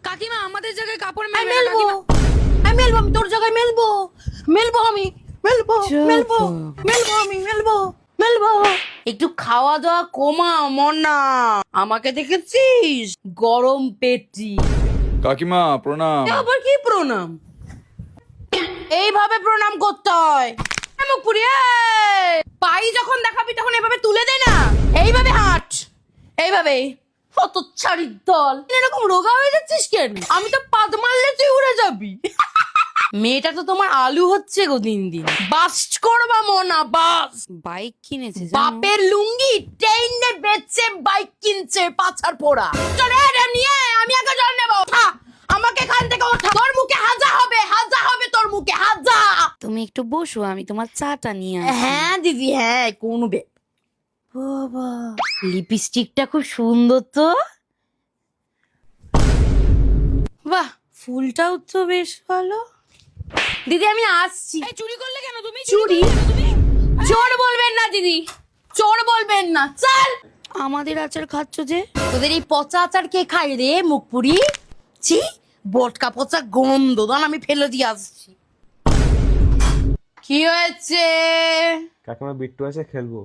কাকিমা আমাদের জায়গায় কাপড় আমি মেলবে না মেলবো, কাকিমা। আমি মেলবো, আমি তোর জায়গায় মেলবো, মেলবো আমি, মেলবো, মেলবো, মেলবো আমি, মেলবো, মেলবো। একটু খাওয়া দাওয়া কমা মনা, আমাকে দেখেছিস গরম পেটি। কাকিমা প্রণাম। এ আবার কি প্রণাম? এইভাবে প্রণাম করতে হয়। মুখপুরি পাই যখন দেখাবি তখন এভাবে তুলে দে না, এইভাবে হাঁট, এইভাবে। কত ছাড়ির দল, এরকম রোগা হয়ে যাচ্ছিস কেন? আমি তো পাদ মারলে তুই উড়ে যাবি। মেয়েটা তো তোমার আলু হচ্ছে গো দিন দিন। বাস্ট করবা মনা, বাস। বাইক কিনেছে বাপের লুঙ্গি টেনে বেচে বাইক কিনছে পাছার পোড়া। চলে এটা নিয়ে আমি আগে জল নেবো। ওঠা, আমাকে এখান থেকে ওঠা। তোর মুখে হাজা হবে, হাজা হবে তোর মুখে হাজা। তুমি একটু বসো, আমি তোমার চাটা নিয়ে আসি। হ্যাঁ দিদি হ্যাঁ, কোন বে বাবা লিপস্টিকটা খুব সুন্দর তো। বাহ, ফুলটাও তো বেশ ভালো। দিদি আমি আসছি। চুরি করলে কেন তুমি? চুরি? চোর বলবেন না দিদি, চোর বলবেন না। চল, আমাদের আচার খাচ্ছ যে? তোদের এই পচা আচার কে খায় রে মুখপুরি? ছি, বটকা পচা গন্ধ। দান আমি ফেলে দিয়ে আসছি। কি হয়েছে? কাকিমা বিট্টু আছে, খেলবো।